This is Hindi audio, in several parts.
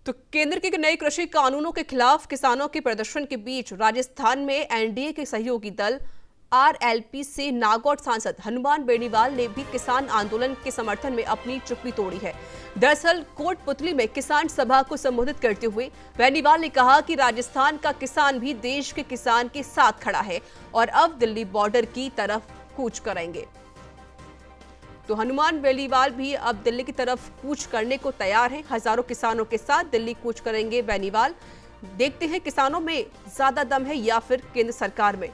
तो केंद्र के नए कृषि कानूनों के खिलाफ किसानों के प्रदर्शन के बीच राजस्थान में एनडीए के सहयोगी दल आरएलपी से नागौर सांसद हनुमान बेनीवाल ने भी किसान आंदोलन के समर्थन में अपनी चुप्पी तोड़ी है। दरअसल कोटपुतली में किसान सभा को संबोधित करते हुए बेनीवाल ने कहा कि राजस्थान का किसान भी देश के किसान के साथ खड़ा है और अब दिल्ली बॉर्डर की तरफ कूच करेंगे। तो हनुमान बेनीवाल भी अब दिल्ली की तरफ कूच करने को तैयार हैं। हजारों किसानों के साथ दिल्ली कूच करेंगे बेनीवाल। देखते हैं किसानों में ज्यादा दम है या फिर केंद्र सरकार में।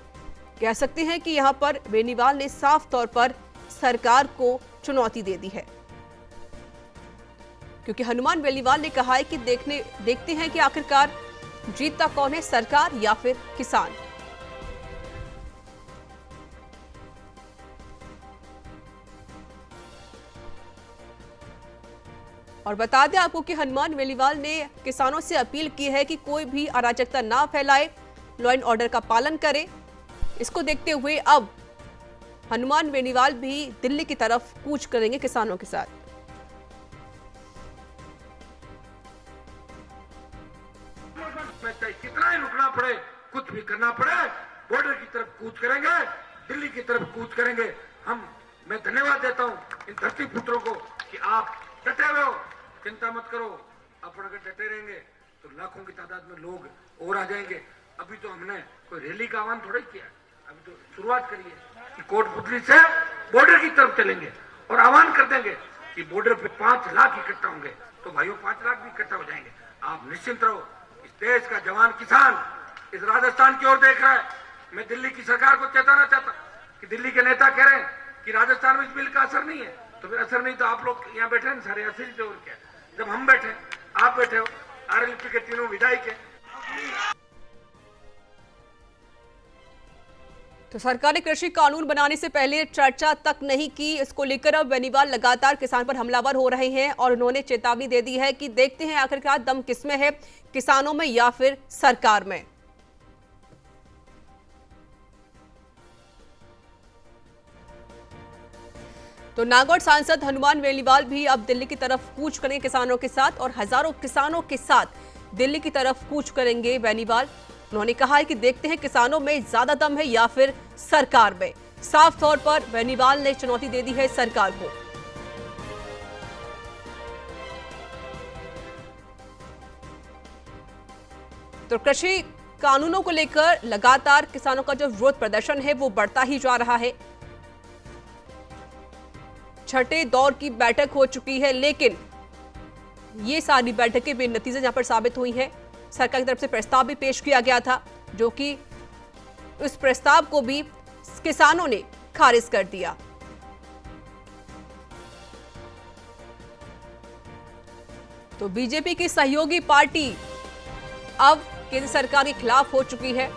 कह सकते हैं कि यहां पर बेनीवाल ने साफ तौर पर सरकार को चुनौती दे दी है, क्योंकि हनुमान बेनीवाल ने कहा है कि देखते हैं कि आखिरकार जीतता कौन है, सरकार या फिर किसान। और बता दें आपको कि हनुमान बेनीवाल ने किसानों से अपील की है कि कोई भी अराजकता ना फैलाए, लॉ एंड ऑर्डर का पालन करे। इसको देखते हुए अब हनुमान बेनीवाल भी दिल्ली की तरफ कूच करेंगे किसानों के साथ। कितना ही रुकना पड़े, कुछ भी करना पड़े, बॉर्डर की तरफ कूच करेंगे, दिल्ली की तरफ कूच करेंगे। मैं धन्यवाद देता हूं इन धरती पुत्रों को कि आप डटे हुए हो, चिंता मत करो। अपन अगर डटे रहेंगे तो लाखों की तादाद में लोग और आ जाएंगे। अभी तो हमने कोई रैली का आह्वान थोड़ा ही किया, अभी तो शुरुआत करिए कि कोटपुतली से बॉर्डर की तरफ चलेंगे और आह्वान कर देंगे कि बॉर्डर पे 5 लाख इकट्ठा होंगे। तो भाइयों 5 लाख भी इकट्ठा हो जाएंगे। आप निश्चिंत रहो, इस देश का जवान किसान इस राजस्थान की ओर देख रहा है। मैं दिल्ली की सरकार को चेताना चाहता कि दिल्ली के नेता कह रहे हैं कि राजस्थान में इस बिल का असर नहीं है, तो फिर असर नहीं तो आप लोग यहाँ बैठे हैं सारे असर से, और क्या। जब हम बैठे, आप बैठे हो, आरएलपी के तीनों विधायक है। तो सरकार ने कृषि कानून बनाने से पहले चर्चा तक नहीं की। इसको लेकर अब बेनीवाल लगातार किसान पर हमलावर हो रहे हैं और उन्होंने चेतावनी दे दी है कि देखते हैं आखिरकार दम किसमें है, किसानों में या फिर सरकार में। तो नागौर सांसद हनुमान बेनीवाल भी अब दिल्ली की तरफ कूच करेंगे किसानों के साथ और हजारों किसानों के साथ दिल्ली की तरफ कूच करेंगे बेनीवाल। उन्होंने कहा है कि देखते हैं किसानों में ज्यादा दम है या फिर सरकार में। साफ तौर पर बेनीवाल ने चुनौती दे दी है सरकार को। तो कृषि कानूनों को लेकर लगातार किसानों का जो विरोध प्रदर्शन है वो बढ़ता ही जा रहा है। छठे दौर की बैठक हो चुकी है, लेकिन ये सारी बैठकें बेनतीजे यहां पर साबित हुई हैं। सरकार की तरफ से प्रस्ताव भी पेश किया गया था, जो कि उस प्रस्ताव को भी किसानों ने खारिज कर दिया। तो बीजेपी की सहयोगी पार्टी अब केंद्र सरकार के खिलाफ हो चुकी है।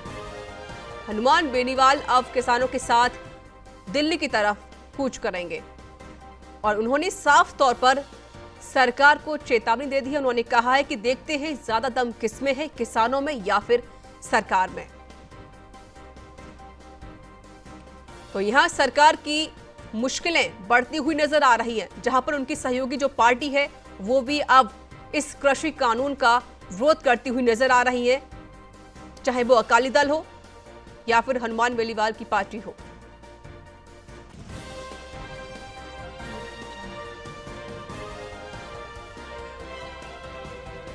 हनुमान बेनीवाल अब किसानों के साथ दिल्ली की तरफ कूच करेंगे और उन्होंने साफ तौर पर सरकार को चेतावनी दे दी है। उन्होंने कहा है कि देखते हैं ज्यादा दम किसमें है, किसानों में या फिर सरकार में। तो यहां सरकार की मुश्किलें बढ़ती हुई नजर आ रही हैं, जहां पर उनकी सहयोगी जो पार्टी है वो भी अब इस कृषि कानून का विरोध करती हुई नजर आ रही है, चाहे वो अकाली दल हो या फिर हनुमान बेनीवाल की पार्टी हो।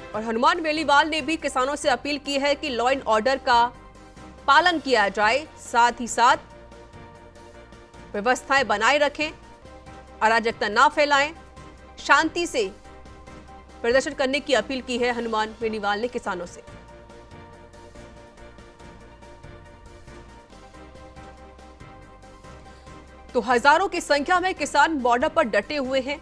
और हनुमान बेनीवाल ने भी किसानों से अपील की है कि लॉ एंड ऑर्डर का पालन किया जाए, साथ ही साथ व्यवस्थाएं बनाए रखें, अराजकता ना फैलाएं, शांति से प्रदर्शन करने की अपील की है हनुमान बेनीवाल ने किसानों से। तो हजारों की संख्या में किसान बॉर्डर पर डटे हुए हैं।